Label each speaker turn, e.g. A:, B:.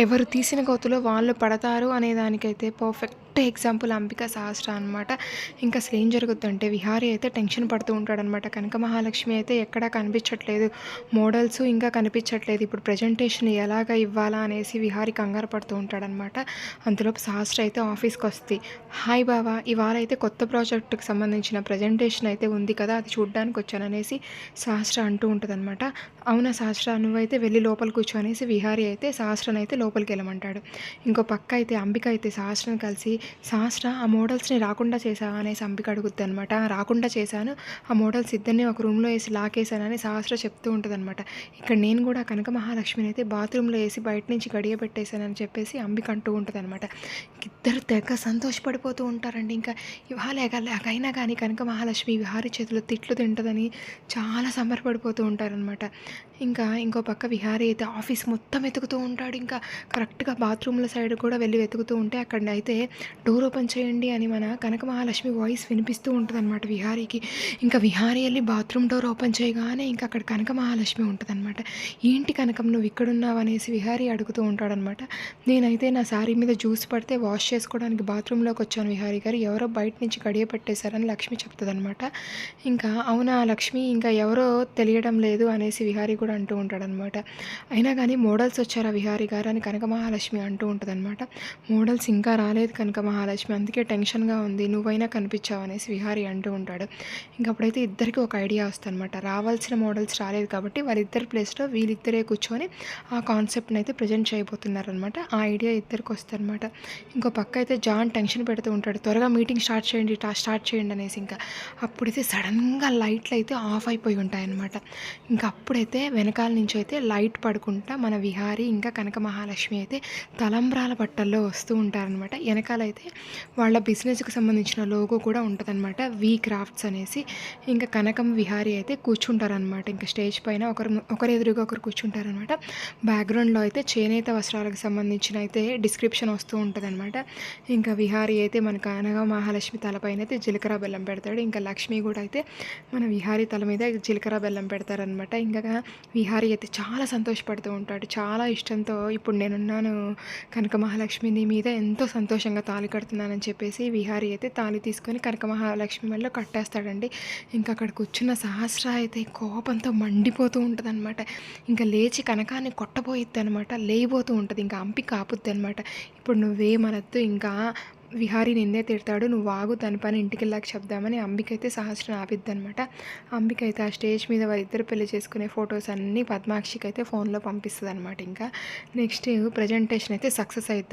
A: ఎవరు తీసిన గోతిలో వాళ్ళు పడతారు అనే దానికైతే పర్ఫెక్ట్ ఎగ్జాంపుల్ అంబిక సహస్ర అనమాట. ఇంకా అసలు ఏం జరుగుద్దంటే విహారీ అయితే టెన్షన్ పడుతూ ఉంటాడనమాట. కనక మహాలక్ష్మి అయితే ఎక్కడా కనిపించట్లేదు, మోడల్స్ ఇంకా కనిపించట్లేదు. ఇప్పుడు ప్రజెంటేషన్ ఎలాగ ఇవ్వాలా అనేసి విహారీ కంగారు పడుతూ ఉంటాడనమాట. అంతలోపు సహస్ర అయితే ఆఫీస్కి వస్తుంది. హాయ్ బావా, ఇవాళ అయితే కొత్త ప్రాజెక్టుకి సంబంధించిన ప్రజెంటేషన్ అయితే ఉంది కదా, అది చూడ్డానికి వచ్చాననేసి సహస్ర అంటూ ఉంటుందన్నమాట. అవునా సహస్ర, నువ్వైతే వెళ్ళి లోపల కూర్చో అనేసి విహారీ అయితే సహస్రను అయితే లోపలికి వెళ్ళమంటాడు. ఇంకో పక్క అయితే అంబిక అయితే సహస్రను కలిసి, సహస్ర ఆ మోడల్స్ని రాకుండా చేసావా అనేసి అంబిక అడుగుద్ది అనమాట. రాకుండా చేశాను, ఆ మోడల్స్ ఇద్దరిని ఒక రూమ్లో వేసి లాకేసానని సహస్ర చెప్తూ ఉంటుంది అనమాట. ఇక్కడ నేను కూడా కనక మహాలక్ష్మిని అయితే బాత్రూంలో వేసి బయట నుంచి గడియ పెట్టేశానని చెప్పేసి అంబిక అంటూ ఉంటుంది అనమాట. ఇద్దరు తెగ సంతోషపడిపోతూ ఉంటారండి. ఇంకా ఇవాళ ఎలాగైనా కానీ కనక మహాలక్ష్మి విహారీ చేతిలో తిట్లు తింటుందని చాలా సంబరపడిపోతూ ఉంటారనమాట. ఇంకా ఇంకో పక్క విహారీ అయితే ఆఫీస్ మొత్తం వెతుకుతూ ఉంటాడు. ఇంకా కరెక్ట్గా బాత్రూమ్ల సైడ్ కూడా వెళ్ళి వెతుకుతూ ఉంటే అక్కడ అయితే డోర్ ఓపెన్ చేయండి అని మన కనక మహాలక్ష్మి వాయిస్ వినిపిస్తూ ఉంటుందన్నమాట విహారీకి. ఇంకా విహారీ వెళ్ళి బాత్రూమ్ డోర్ ఓపెన్ చేయగానే ఇంకా అక్కడ కనక మహాలక్ష్మి ఉంటుందన్నమాట. ఏంటి కనకం నువ్వు ఇక్కడున్నావు అనేసి విహారీ అడుగుతూ ఉంటాడనమాట. నేనైతే నా శారీ మీద జ్యూస్ పడితే వాష్ చేసుకోవడానికి బాత్రూంలోకి వచ్చాను విహారీ గారు, ఎవరో బయట నుంచి గడియ పెట్టేశారని లక్ష్మి చెప్తుందనమాట. ఇంకా అవునా లక్ష్మి, ఇంకా ఎవరో తెలియడం లేదు అనేసి విహారీ కూడా అంటూ ఉంటాడనమాట. అయినా కానీ మోడల్స్ వచ్చారా విహారీ గారు అని కనక మహాలక్ష్మి అంటూ ఉంటుందన్నమాట. మోడల్స్ ఇంకా రాలేదు కనక మహాలక్ష్మి, అందుకే టెన్షన్గా ఉంది, నువ్వైనా కనిపించావు అనేసి విహారీ అంటూ ఉంటాడు. ఇంకప్పుడైతే ఇద్దరికి ఒక ఐడియా వస్తుందన్నమాట. రావాల్సిన మోడల్స్ రాలేదు కాబట్టి వాళ్ళిద్దరి ప్లేస్లో వీళ్ళిద్దరే కూర్చొని ఆ కాన్సెప్ట్ని అయితే ప్రజెంట్ చేయబోతున్నారనమాట. ఆ ఐడియా ఇద్దరికి వస్తుందన్నమాట. ఇంకో పక్క అయితే జాన్ టెన్షన్ పెడుతూ ఉంటాడు, త్వరగా మీటింగ్ స్టార్ట్ చేయండి అనేసి. ఇంకా అప్పుడైతే సడన్గా లైట్లు అయితే ఆఫ్ అయిపోయి ఉంటాయన్నమాట. ఇంకా అప్పుడైతే వెనకాల నుంచి అయితే లైట్ పడుకుంటా మన విహారీ ఇంకా కనక మహాలక్ష్మి అయితే తలంబ్రాల బట్టల్లో వస్తూ ఉంటారనమాట. వెనకాలైతే వాళ్ళ బిజినెస్కి సంబంధించిన లోగో కూడా ఉంటుందన్నమాట, వి క్రాఫ్ట్స్ అనేసి. ఇంకా కనకం విహారీ అయితే కూర్చుంటారనమాట. ఇంకా స్టేజ్ పైన ఒకరు ఎదురుగా ఒకరు కూర్చుంటారనమాట. బ్యాక్గ్రౌండ్లో అయితే చేనేత వస్త్రాలకు సంబంధించిన అయితే డిస్క్రిప్షన్ వస్తూ ఉంటుందన్నమాట. ఇంకా విహారీ అయితే మన కనక మహాలక్ష్మి తలపైన అయితే జీలకర్ర బెల్లం పెడతాడు. ఇంకా లక్ష్మి కూడా అయితే మన విహారీ తల మీద జీలకర్ర బెల్లం పెడతారనమాట. ఇంకా విహారీ అయితే చాలా సంతోషపడుతూ ఉంటాడు, చాలా ఇష్టంతో. ఇప్పుడు నేనున్నాను కనక మహాలక్ష్మి నీ మీద ఎంతో సంతోషంగా తాళి కడుతున్నానని చెప్పేసి విహారీ అయితే తాళి తీసుకొని కనక మహాలక్ష్మి మెడలో కట్టేస్తాడండి. ఇంకా అక్కడ కూర్చున్న సహస్ర అయితే కోపంతో మండిపోతూ ఉంటుంది అనమాట. ఇంకా లేచి కనకాన్ని కొట్టబోయిద్ది అనమాట, లేయిపోతూ ఉంటుంది. ఇంకా అంపిక ఆపుద్ది అనమాట. ఇప్పుడు నువ్వేమనద్దు, ఇంకా విహారీ నిన్నే తిడతాడు, నువ్వు ఆగు, తన పని ఇంటికి వెళ్ళాక చెప్దామని అంబిక అయితే సహస్రం ఆపిద్ది అనమాట. అంబిక అయితే ఆ స్టేజ్ మీద వారిద్దరు పెళ్లి చేసుకునే ఫొటోస్ అన్నీ పద్మాక్షికి అయితే ఫోన్లో పంపిస్తుంది అనమాట. ఇంకా నెక్స్ట్ ప్రజెంటేషన్ అయితే సక్సెస్ అవుతుంది.